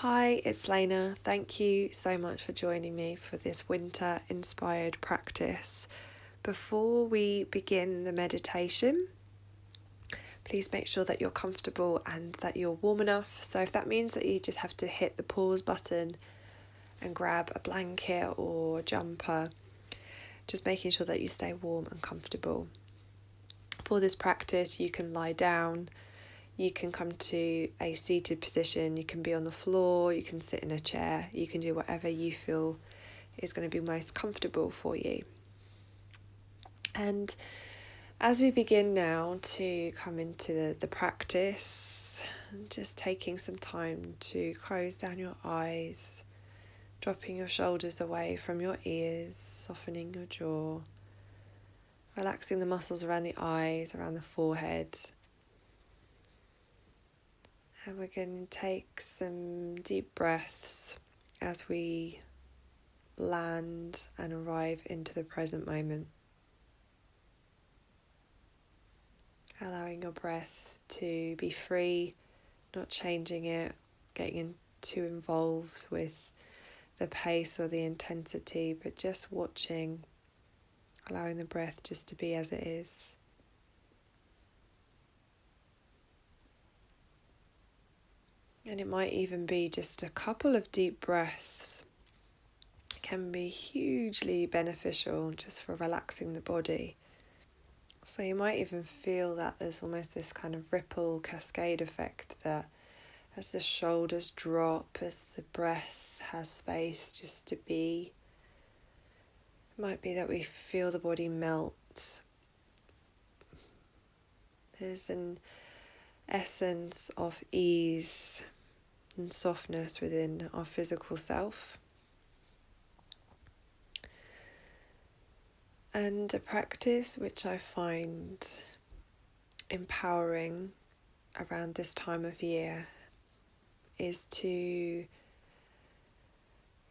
Hi, it's Layna. Thank you so much for joining me for this winter inspired practice. Before we begin the meditation, please make sure that you're comfortable and that you're warm enough. So if that means that you just have to hit the pause button and grab a blanket or jumper, just making sure that you stay warm and comfortable. For this practice, you can lie down. You can come to a seated position, you can be on the floor, you can sit in a chair, you can do whatever you feel is going to be most comfortable for you. And as we begin now to come into the practice, just taking some time to close down your eyes, dropping your shoulders away from your ears, softening your jaw, relaxing the muscles around the eyes, around the forehead. And we're going to take some deep breaths as we land and arrive into the present moment. Allowing your breath to be free, not changing it, getting too involved with the pace or the intensity, but just watching, allowing the breath just to be as it is. And it might even be just a couple of deep breaths. It can be hugely beneficial just for relaxing the body. So you might even feel that there's almost this kind of ripple cascade effect that as the shoulders drop, as the breath has space just to be, it might be that we feel the body melt. There's an essence of ease and softness within our physical self. And a practice which I find empowering around this time of year is to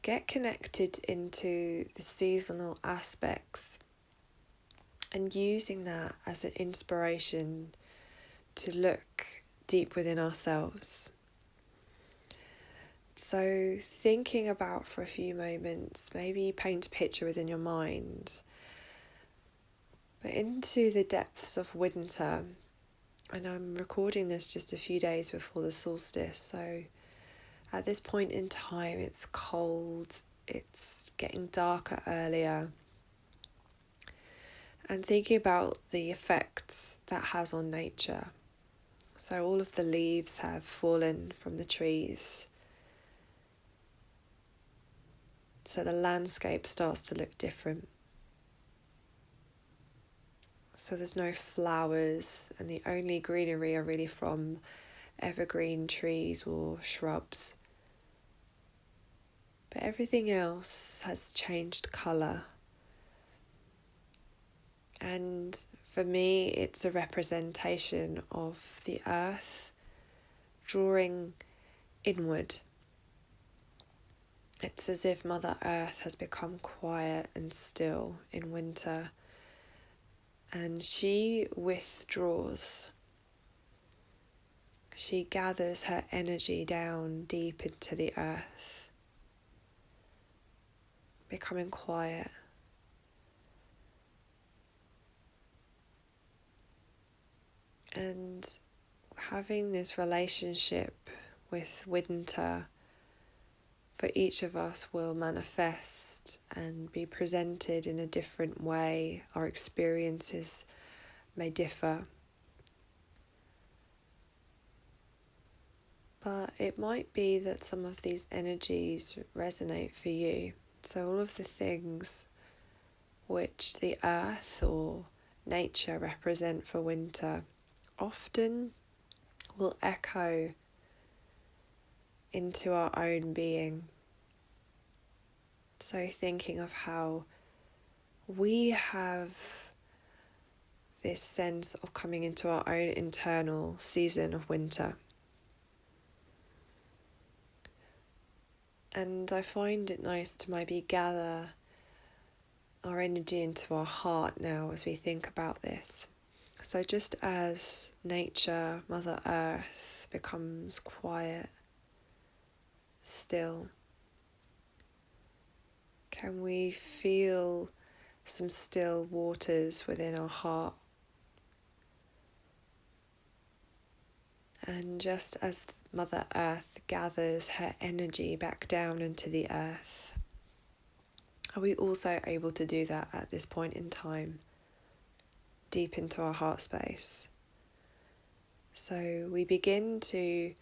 get connected into the seasonal aspects and using that as an inspiration to look deep within ourselves. So thinking about for a few moments, maybe paint a picture within your mind, but into the depths of winter. And I'm recording this just a few days before the solstice, so at this point in time it's cold, it's getting darker earlier, and thinking about the effects that has on nature. So all of the leaves have fallen from the trees, so the landscape starts to look different. So there's no flowers, and the only greenery are really from evergreen trees or shrubs. But everything else has changed colour. And for me, it's a representation of the earth drawing inward. It's as if Mother Earth has become quiet and still in winter, and she withdraws. She gathers her energy down deep into the earth, becoming quiet. And having this relationship with winter for each of us will manifest and be presented in a different way. Our experiences may differ. But it might be that some of these energies resonate for you. So all of the things which the earth or nature represent for winter often will echo into our own being. So thinking of how we have this sense of coming into our own internal season of winter. And I find it nice to maybe gather our energy into our heart now as we think about this. So just as nature, Mother Earth, becomes quiet, still? Can we feel some still waters within our heart? And just as Mother Earth gathers her energy back down into the earth, are we also able to do that at this point in time, deep into our heart space? So we begin to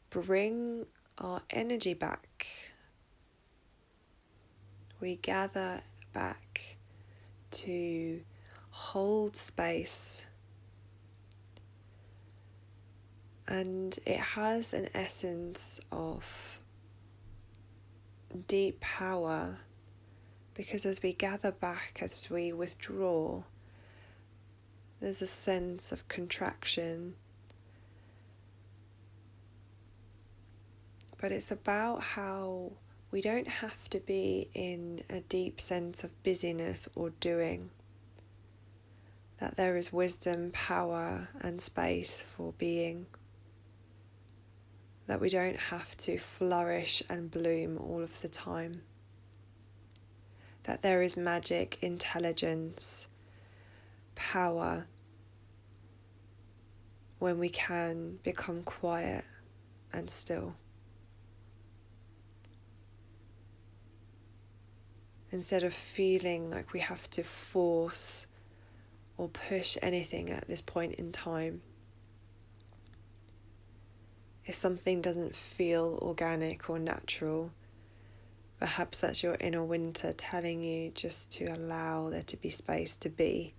bring our energy back. We gather back to hold space, and it has an essence of deep power, because as we gather back, as we withdraw, there's a sense of contraction. But it's about how we don't have to be in a deep sense of busyness or doing, that there is wisdom, power, and space for being, that we don't have to flourish and bloom all of the time, that there is magic, intelligence, power when we can become quiet and still. Instead of feeling like we have to force or push anything at this point in time. If something doesn't feel organic or natural, perhaps that's your inner winter telling you just to allow there to be space to be.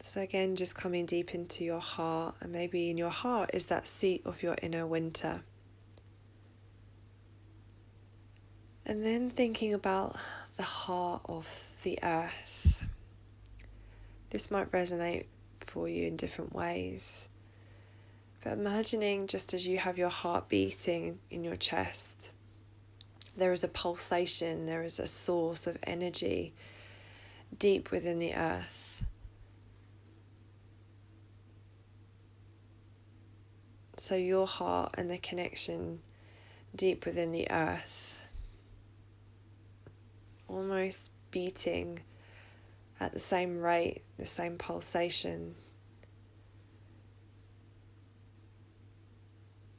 So again, just coming deep into your heart, and maybe in your heart is that seat of your inner winter. And then thinking about the heart of the earth. This might resonate for you in different ways. But imagining just as you have your heart beating in your chest, there is a pulsation, there is a source of energy deep within the earth. So your heart and the connection deep within the earth, almost beating at the same rate, the same pulsation.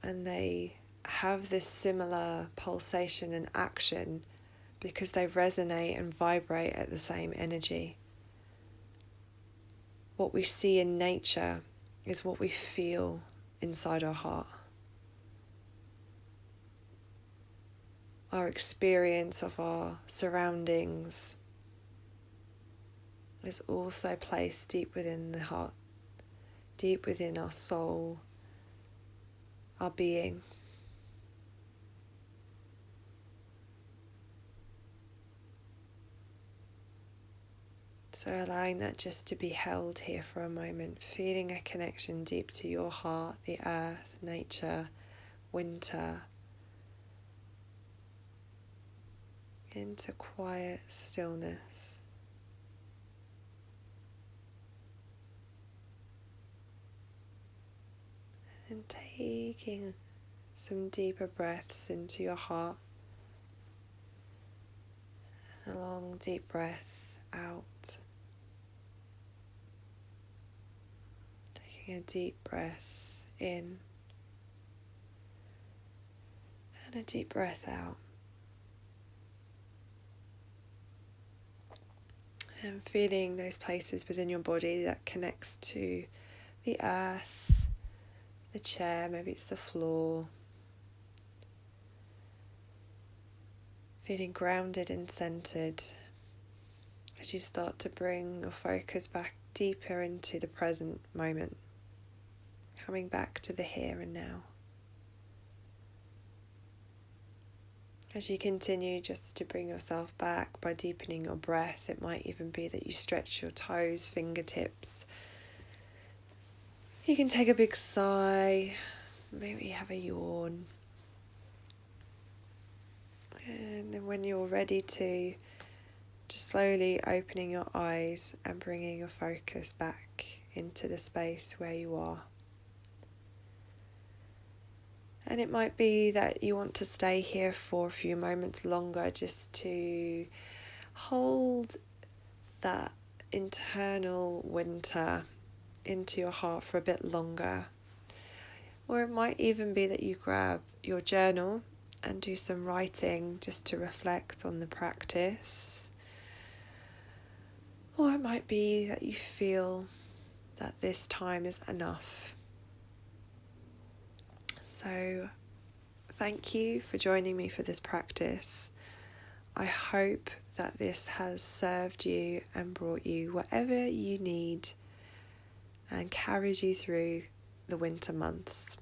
And they have this similar pulsation and action because they resonate and vibrate at the same energy. What we see in nature is what we feel inside our heart. Our experience of our surroundings is also placed deep within the heart, deep within our soul, our being. So allowing that just to be held here for a moment, feeling a connection deep to your heart, the earth, nature, winter, into quiet stillness. And taking some deeper breaths into your heart. A long deep breath out. Taking a deep breath in. And a deep breath out. And feeling those places within your body that connects to the earth, the chair, maybe it's the floor. Feeling grounded and centered as you start to bring your focus back deeper into the present moment, coming back to the here and now. As you continue just to bring yourself back by deepening your breath, it might even be that you stretch your toes, fingertips. You can take a big sigh, maybe have a yawn. And then when you're ready to, just slowly opening your eyes and bringing your focus back into the space where you are. And it might be that you want to stay here for a few moments longer just to hold that internal winter into your heart for a bit longer. Or it might even be that you grab your journal and do some writing just to reflect on the practice. Or it might be that you feel that this time is enough. So, thank you for joining me for this practice. I hope that this has served you and brought you whatever you need and carries you through the winter months.